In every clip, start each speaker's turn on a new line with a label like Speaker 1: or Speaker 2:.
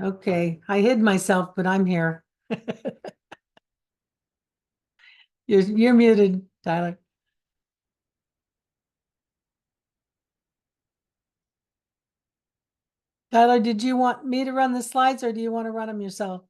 Speaker 1: Okay, I hid myself, but I'm here. You're muted, Tyler. Tyler, did you want me to run the slides or do you want to run them yourself?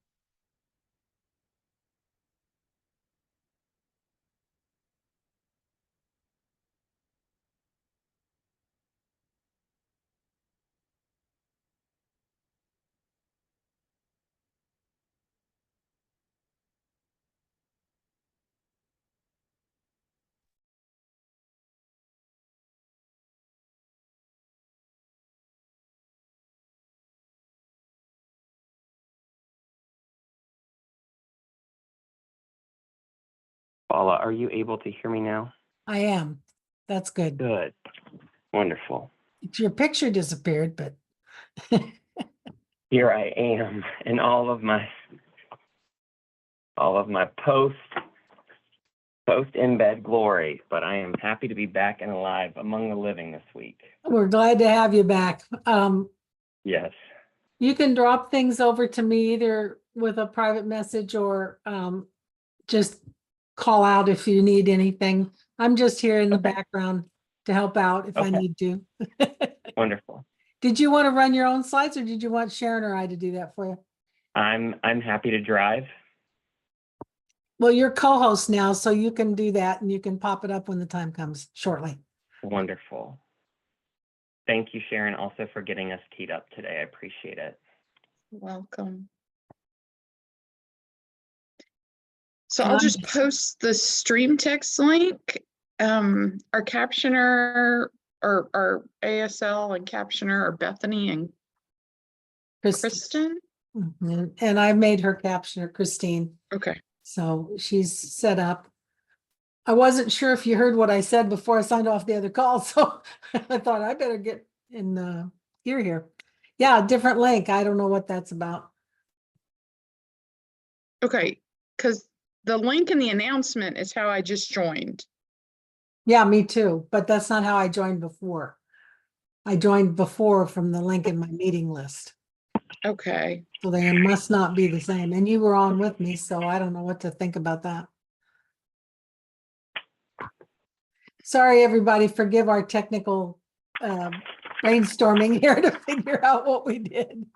Speaker 2: Paula, are you able to hear me now?
Speaker 1: I am. That's good.
Speaker 2: Good. Wonderful.
Speaker 1: Your picture disappeared, but
Speaker 2: Here I am in all of my post in bed glory, but I am happy to be back and alive among the living this week.
Speaker 1: we're glad to have you back.
Speaker 2: Yes.
Speaker 1: You can drop things over to me either with a private message or just call out if you need anything. I'm just here in the background to help out if I
Speaker 2: Okay.
Speaker 1: need to.
Speaker 2: Wonderful.
Speaker 1: Did you want to run your own slides or did you want Sharon or I to do that for you?
Speaker 2: I'm happy to drive.
Speaker 1: Well, you're co-host now, so you can do that and you can pop it up when the time comes shortly.
Speaker 2: Wonderful. Thank you, Sharon, also for getting us teed up today. I appreciate it.
Speaker 3: Welcome. So I'll just post the stream text link. Our captioner or our ASL and captioner are Bethany and Kristen.
Speaker 1: Mhm. And I made her captioner, Christine.
Speaker 3: Okay.
Speaker 1: So she's set up. I wasn't sure if you heard what I said before I signed off the other call, so I thought I better get in gear here. Yeah, different link. I don't know what that's about.
Speaker 3: Okay, because the link in the announcement is how I just joined.
Speaker 1: Yeah, me too, but that's not how I joined before. I joined before from the link in my meeting list.
Speaker 3: Okay.
Speaker 1: So they must not be the same. And you were on with me, so I don't know what to think about that. Sorry, everybody, forgive our technical brainstorming here to figure out what we did.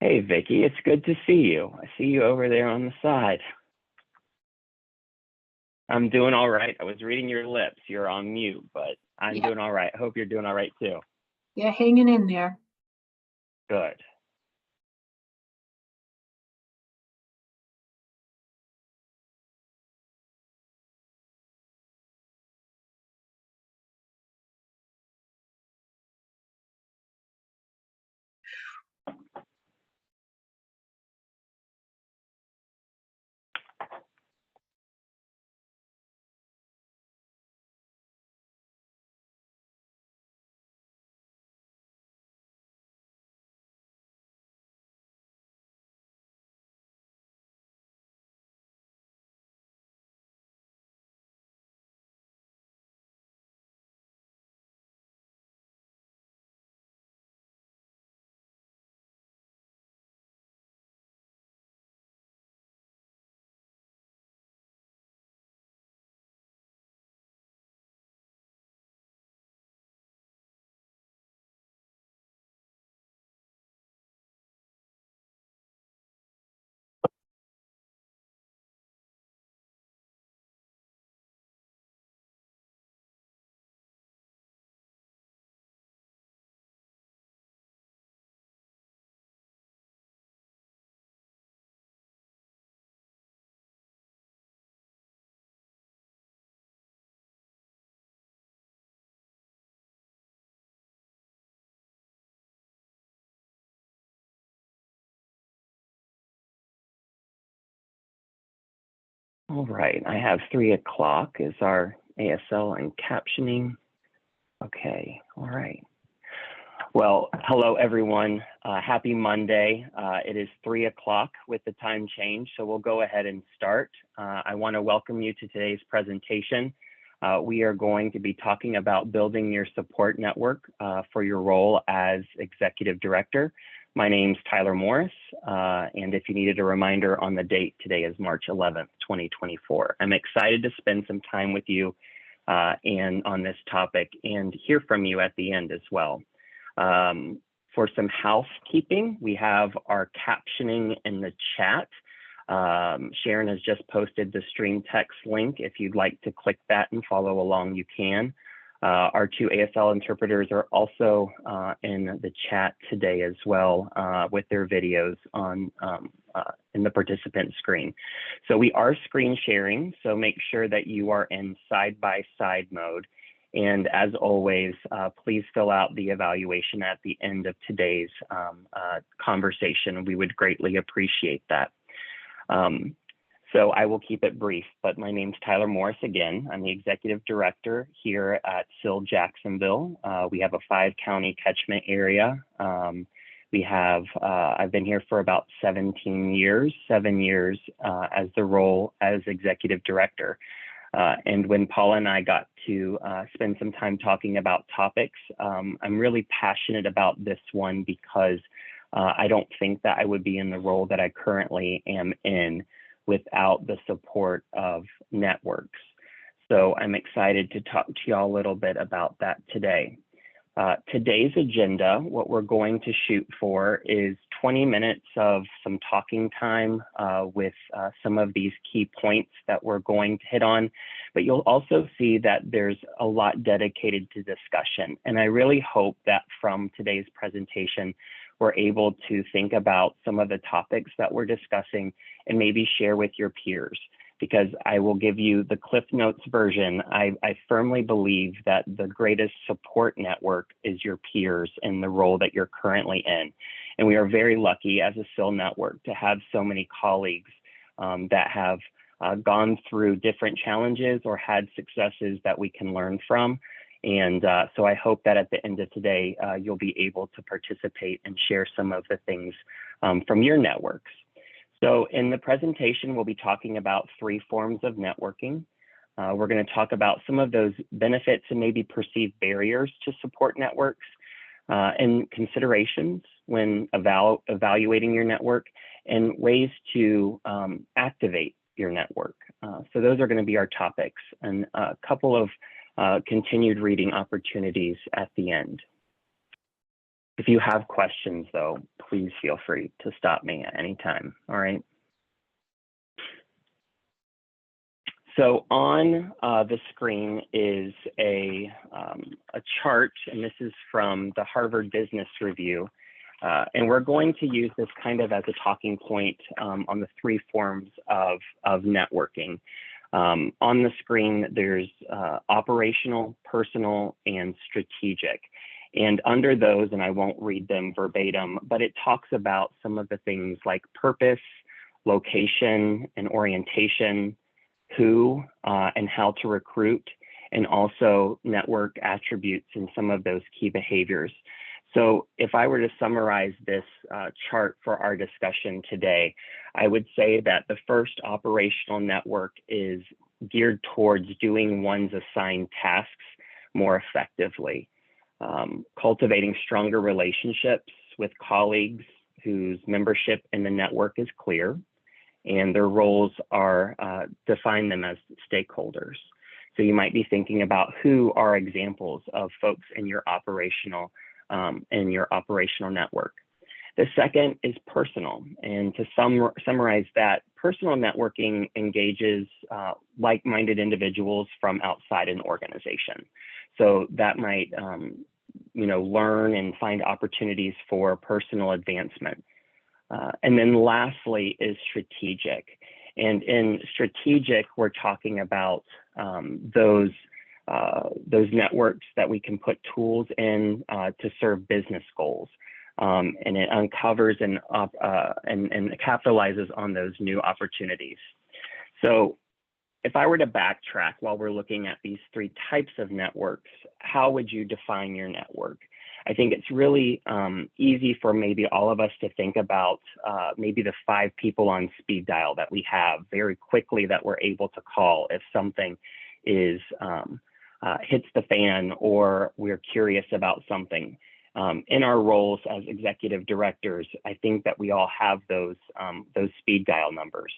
Speaker 2: Hey, Vicky, it's good to see you. I see you over there on the side. I'm doing all right. I was reading your lips. You're on mute, but I'm doing all right. I hope you're doing all right too.
Speaker 4: Yeah, hanging in there.
Speaker 2: Good. All right, I have 3 o'clock is our ASL and captioning. Okay, all right. Well, hello everyone. Happy Monday. It is 3 o'clock with the time change, so we'll go ahead and start. I want to welcome you to today's presentation. We are going to be talking about building your support network for your role as Executive Director. My name's Tyler Morris, and if you needed a reminder on the date, today is March 11th, 2024. I'm excited to spend some time with you and on this topic and hear from you at the end as well. For some housekeeping, we have our captioning in the chat. Sharon has just posted the stream text link. If you'd like to click that and follow along, you can. Our 2 ASL interpreters are also in the chat today as well with their videos on in the participant screen. So we are screen sharing, so make sure that you are in side-by-side mode. And as always, please fill out the evaluation at the end of today's conversation. We would greatly appreciate that. So I will keep it brief, but my name's Tyler Morris again. I'm the Executive Director here at SIL Jacksonville. We have a 5-county catchment area. I've been here for about 17 years, 7 years as the role as Executive Director. And when Paula and I got to spend some time talking about topics, I'm really passionate about this one because I don't think that I would be in the role that I currently am in without the support of networks. So I'm excited to talk to y'all a little bit about that today. Today's agenda, what we're going to shoot for is 20 minutes of some talking time with some of these key points that we're going to hit on, but you'll also see that there's a lot dedicated to discussion. And I really hope that from today's presentation, we're able to think about some of the topics that we're discussing and maybe share with your peers, because I will give you the Cliff Notes version. I firmly believe that the greatest support network is your peers in the role that you're currently in. And we are very lucky as a SIL network to have so many colleagues that have gone through different challenges or had successes that we can learn from. And so I hope that at the end of today, you'll be able to participate and share some of the things from your networks. So in the presentation, we'll be talking about 3 forms of networking. We're going to talk about some of those benefits and maybe perceived barriers to support networks and considerations when evaluating your network and ways to activate your network. So those are going to be our topics and a couple of continued reading opportunities at the end. If you have questions, though, please feel free to stop me at any time. All right. So on the screen is a chart, and this is from the Harvard Business Review. And we're going to use this kind of as a talking point on the 3 forms of networking. On the screen, there's operational, personal, and strategic. And under those, and I won't read them verbatim, but it talks about some of the things like purpose, location, and orientation, who and how to recruit, and also network attributes and some of those key behaviors. So if I were to summarize this chart for our discussion today, I would say that the first operational network is geared towards doing one's assigned tasks more effectively, cultivating stronger relationships with colleagues whose membership in the network is clear, and their roles are define them as stakeholders. So you might be thinking about who are examples of folks in your operational network. The second is personal, and to summarize that, personal networking engages like-minded individuals from outside an organization. So that might, learn and find opportunities for personal advancement. And then lastly is strategic. And in strategic, we're talking about those networks that we can put tools in to serve business goals. And it uncovers and capitalizes on those new opportunities. So if I were to backtrack while we're looking at these three types of networks, how would you define your network? I think it's really easy for maybe all of us to think about maybe the 5 people on speed dial that we have very quickly that we're able to call if something is hits the fan or we're curious about something. In our roles as executive directors, I think that we all have those speed dial numbers.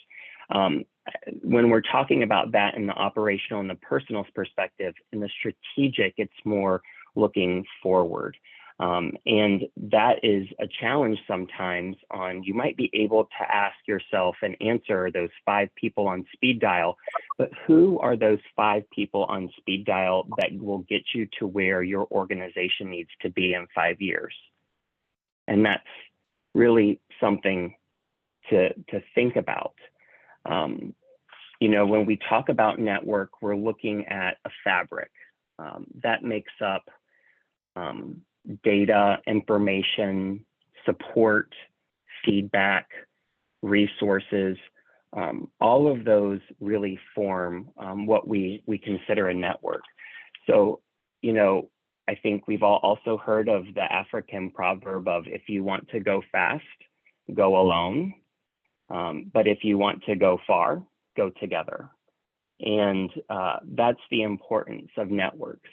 Speaker 2: When we're talking about that in the operational and the personal perspective, in the strategic, it's more looking forward. And that is a challenge sometimes on, you might be able to ask yourself and answer those 5 people on speed dial, but who are those 5 people on speed dial that will get you to where your organization needs to be in 5 years? And that's really something to think about. You know, when we talk about network, we're looking at a fabric that makes up data, information, support, feedback, resources. All of those really form what we consider a network. So, you know, I think we've all also heard of the African proverb of, if you want to go fast, go alone. But if you want to go far, go together. And that's the importance of networks.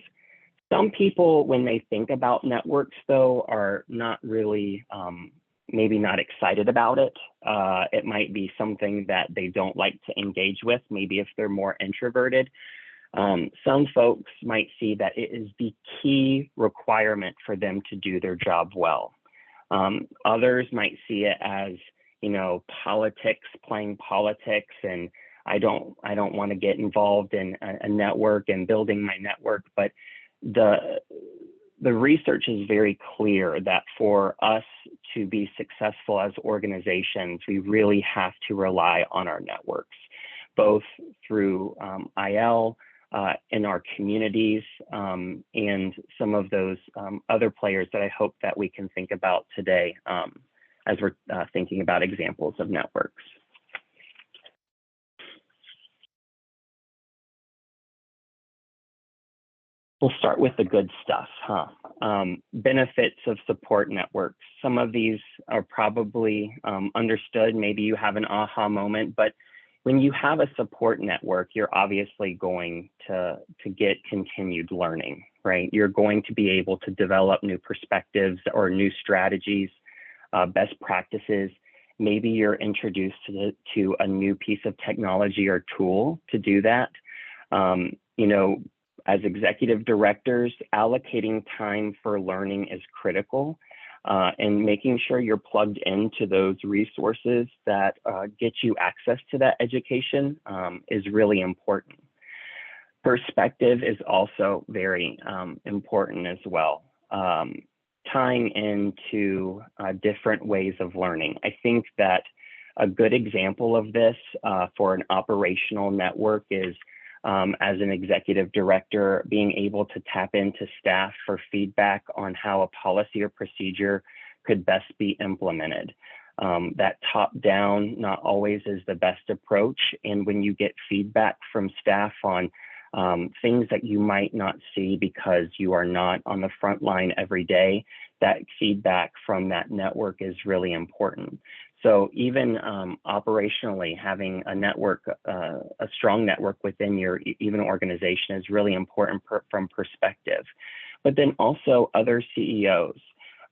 Speaker 2: Some people, when they think about networks, though, are not really, maybe not excited about it. It might be something that they don't like to engage with, maybe if they're more introverted. Some folks might see that it is the key requirement for them to do their job well. Others might see it as, you know, politics, playing politics, and I don't want to get involved in a network and building my network. But the research is very clear that for us to be successful as organizations, we really have to rely on our networks, both through IL, in our communities, and some of those other players that I hope that we can think about today as we're thinking about examples of networks. We'll start with the good stuff, benefits of support networks. Some of these are probably understood. Maybe you have an aha moment, but when you have a support network, you're obviously going to get continued learning, right? You're going to be able to develop new perspectives or new strategies, best practices. Maybe you're introduced to a new piece of technology or tool to do that. You know, as executive directors, allocating time for learning is critical, and making sure you're plugged into those resources that get you access to that education is really important. Perspective is also very important as well. Tying into different ways of learning. I think that a good example of this for an operational network is as an executive director, being able to tap into staff for feedback on how a policy or procedure could best be implemented. That top-down not always is the best approach. And when you get feedback from staff on things that you might not see because you are not on the front line every day, that feedback from that network is really important. So even operationally, having a network, a strong network within your even organization is really important from perspective. But then also other CEOs.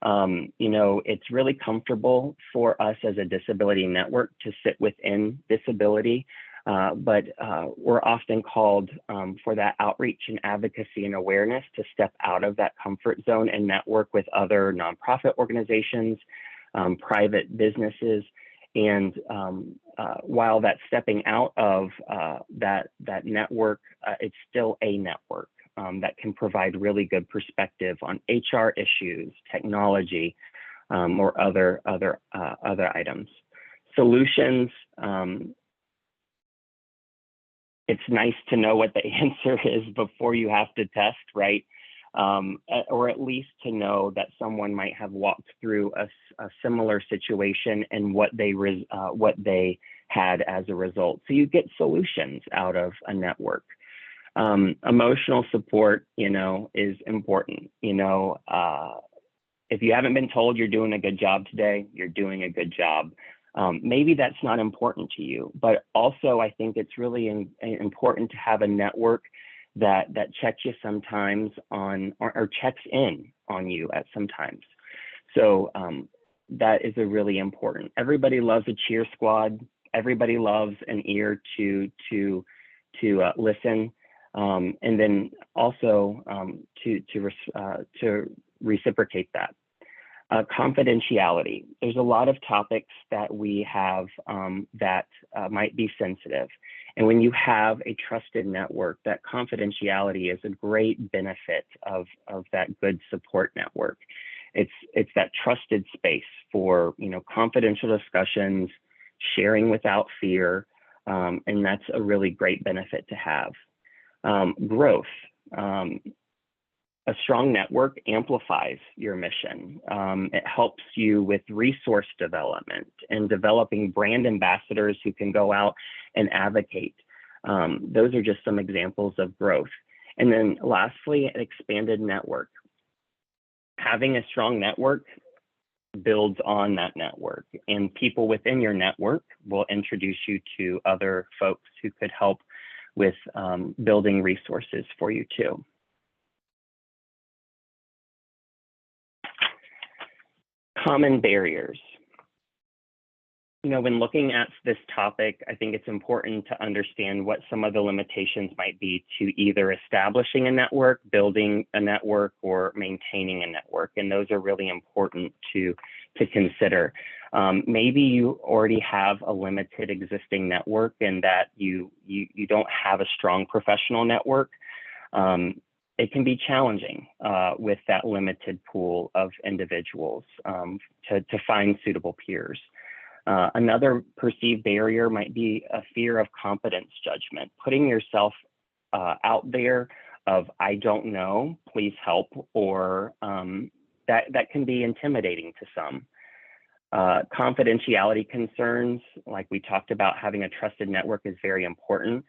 Speaker 2: You know, it's really comfortable for us as a disability network to sit within disability, but we're often called for that outreach and advocacy and awareness to step out of that comfort zone and network with other nonprofit organizations, private businesses. And while that's stepping out of that network, it's still a network that can provide really good perspective on HR issues, technology, or other items. Solutions, it's nice to know what the answer is before you have to test, right? Or at least to know that someone might have walked through a similar situation and what they had as a result. So you get solutions out of a network. Emotional support, is important. If you haven't been told you're doing a good job today, you're doing a good job. Maybe that's not important to you, but also I think it's really important to have a network that checks you sometimes on, or checks in on you at sometimes. So that is a really important. Everybody loves a cheer squad. Everybody loves an ear to listen, and then also to reciprocate that. Confidentiality. There's a lot of topics that we have that might be sensitive. And when you have a trusted network, that confidentiality is a great benefit of that good support network. It's that trusted space for, confidential discussions, sharing without fear, and that's a really great benefit to have. Growth. A strong network amplifies your mission. It helps you with resource development and developing brand ambassadors who can go out and advocate. Those are just some examples of growth. And then lastly, an expanded network. Having a strong network builds on that network, and people within your network will introduce you to other folks who could help with building resources for you too. Common barriers. When looking at this topic, I think it's important to understand what some of the limitations might be to either establishing a network, building a network, or maintaining a network. And those are really important to consider. Maybe you already have a limited existing network and that you don't have a strong professional network. It can be challenging with that limited pool of individuals to find suitable peers. Another perceived barrier might be a fear of competence judgment, putting yourself out there of, I don't know, please help, or that can be intimidating to some. Confidentiality concerns, like we talked about, having a trusted network is very important.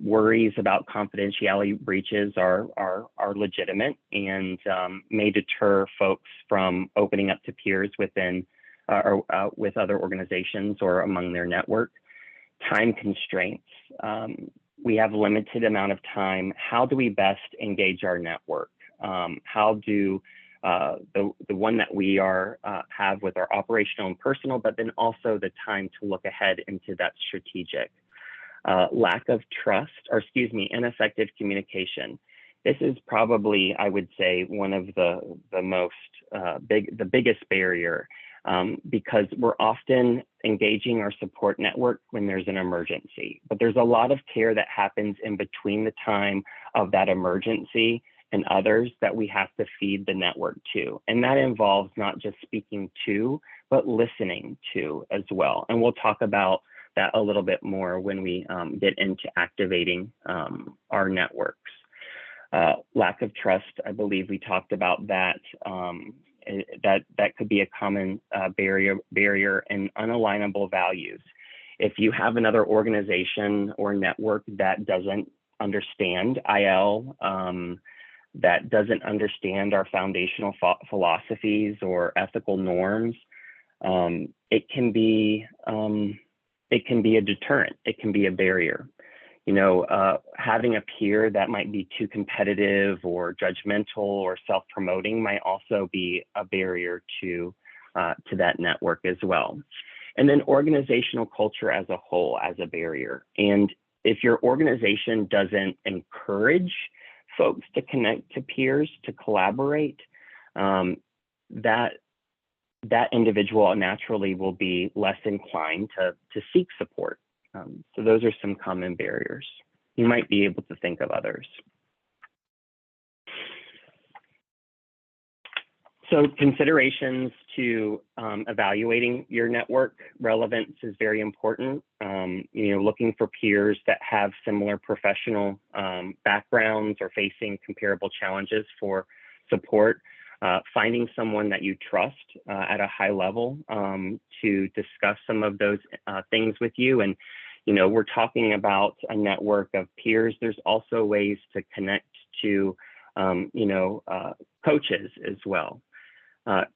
Speaker 2: Worries about confidentiality breaches are legitimate and may deter folks from opening up to peers within or with other organizations or among their network. Time constraints. We have a limited amount of time. How do we best engage our network? How do the one that we have with our operational and personal, but then also the time to look ahead into that strategic. Lack of trust, ineffective communication. This is probably, I would say, one of the biggest barrier, because we're often engaging our support network when there's an emergency, but there's a lot of care that happens in between the time of that emergency and others that we have to feed the network to. And that involves not just speaking to, but listening to as well. And we'll talk about that a little bit more when we get into activating our networks. Lack of trust, I believe we talked about that. That could be a common barrier, and unalignable values. If you have another organization or network that doesn't understand IL, that doesn't understand our foundational philosophies or ethical norms, it can be a deterrent. It can be a barrier. Having a peer that might be too competitive or judgmental or self-promoting might also be a barrier to that network as well. And then organizational culture as a whole as a barrier. And if your organization doesn't encourage folks to connect to peers, to collaborate, that individual naturally will be less inclined to seek support. So those are some common barriers. You might be able to think of others. So considerations to evaluating your network relevance is very important. Looking for peers that have similar professional backgrounds or facing comparable challenges for support. finding someone that you trust at a high level to discuss some of those things with you. And, you know, we're talking about a network of peers. There's also ways to connect to, you know, coaches as well.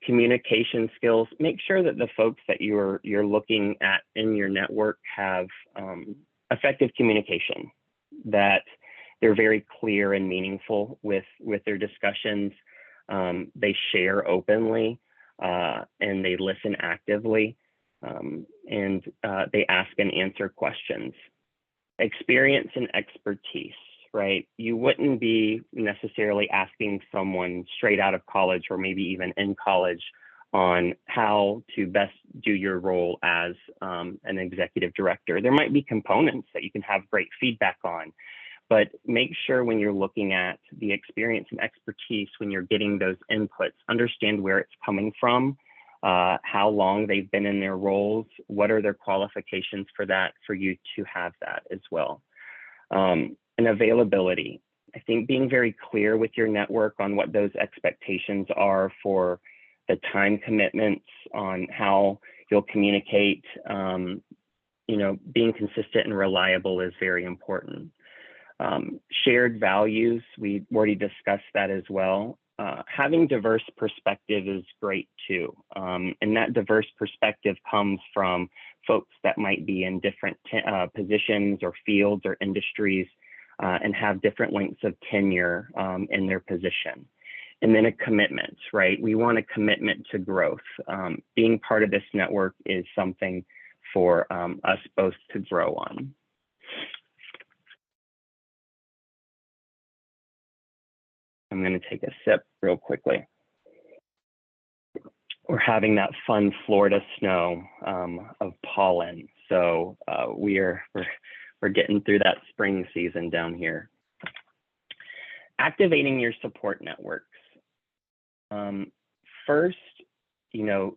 Speaker 2: Communication skills, make sure that the folks that you're looking at in your network have effective communication, that they're very clear and meaningful with their discussions. They share openly and they listen actively, and they ask and answer questions. Experience and expertise, right? You wouldn't be necessarily asking someone straight out of college or maybe even in college on how to best do your role as an executive director. There might be components that you can have great feedback on, but make sure when you're looking at the experience and expertise, when you're getting those inputs, understand where it's coming from, how long they've been in their roles, what are their qualifications for that, for you to have that as well. And availability. I think being very clear with your network on what those expectations are for the time commitments, on how you'll communicate, you know, being consistent and reliable is very important. Shared values, we already discussed that as well. Having diverse perspective is great too. And that diverse perspective comes from folks that might be in different positions or fields or industries and have different lengths of tenure in their position. And then a commitment, right? We want a commitment to growth. Being part of this network is something for us both to grow on. I'm going to take a sip real quickly. We're having that fun Florida snow of pollen. So we're getting through that spring season down here. Activating your support networks. First, you know,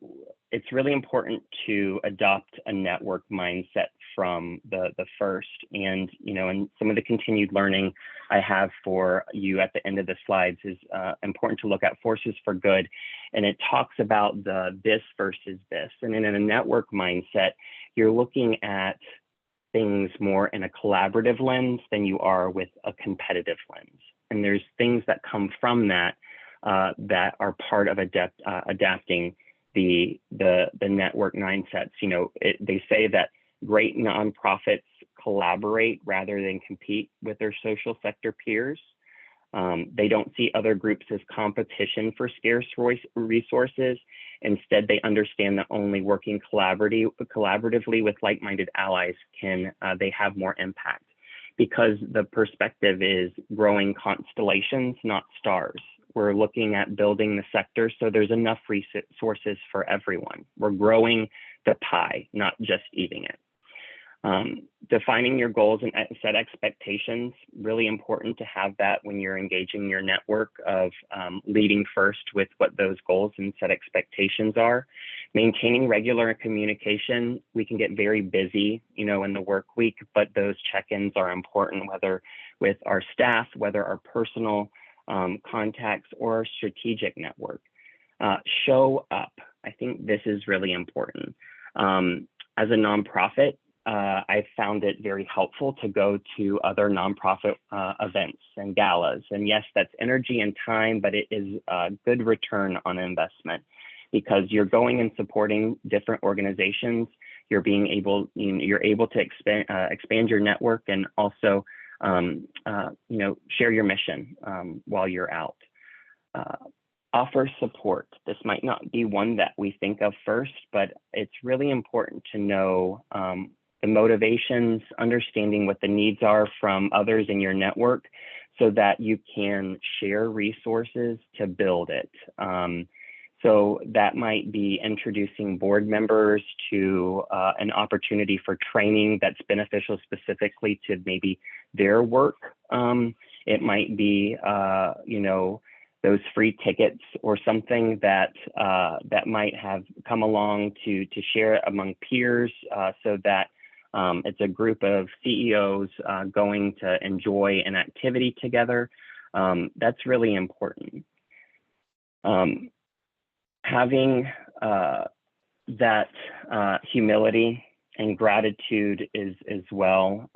Speaker 2: it's really important to adopt a network mindset from the first. And, you know, and some of the continued learning I have for you at the end of the slides is important to look at forces for good. And it talks about the this versus this. And in a network mindset, you're looking at things more in a collaborative lens than you are with a competitive lens. And there's things that come from that that are part of adapting the network mindsets. You know, they say that great nonprofits collaborate rather than compete with their social sector peers. They don't see other groups as competition for scarce resources. Instead, they understand that only working collaboratively with like-minded allies can they have more impact, because the perspective is growing constellations, not stars. We're looking at building the sector so there's enough resources for everyone. We're growing the pie, not just eating it. Defining your goals and set expectations, really important to have that when you're engaging your network of leading first with what those goals and set expectations are. Maintaining regular communication. We can get very busy, you know, in the work week, but those check-ins are important, whether with our staff, whether our personal contacts or our strategic network. Show up. I think this is really important. As a nonprofit, I found it very helpful to go to other nonprofit events and galas. And yes, that's energy and time, but it is a good return on investment, because you're going and supporting different organizations. You're able to expand your network and also you know, share your mission while you're out. Offer support. This might not be one that we think of first, but it's really important to know the motivations, understanding what the needs are from others in your network so that you can share resources to build it. So that might be introducing board members to an opportunity for training that's beneficial specifically to maybe their work. It might be, you know, those free tickets or something that that might have come along to share among peers so that it's a group of CEOs going to enjoy an activity together. That's really important. Having that humility and gratitude is as well.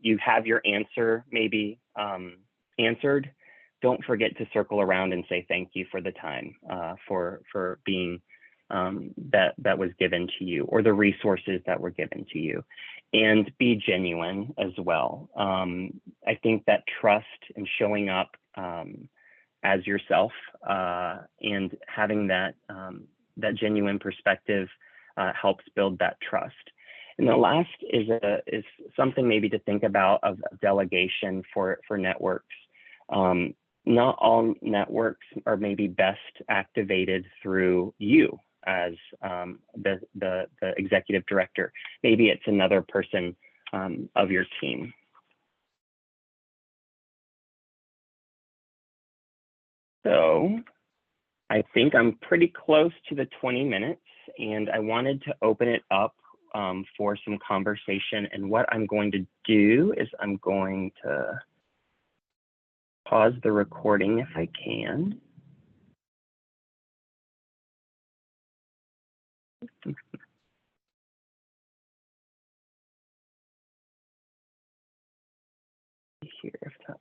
Speaker 2: You have your answer maybe answered. Don't forget to circle around and say thank you for the time, for being that was given to you, or the resources that were given to you, and be genuine as well. I think that trust and showing up as yourself and having that that genuine perspective helps build that trust. And the last is something maybe to think about of delegation for networks. Not all networks are maybe best activated through you as the executive director. Maybe it's another person of your team. So I think I'm pretty close to the 20 minutes, and I wanted to open it up for some conversation. And what I'm going to do is I'm going to pause the recording if I can. Here, if that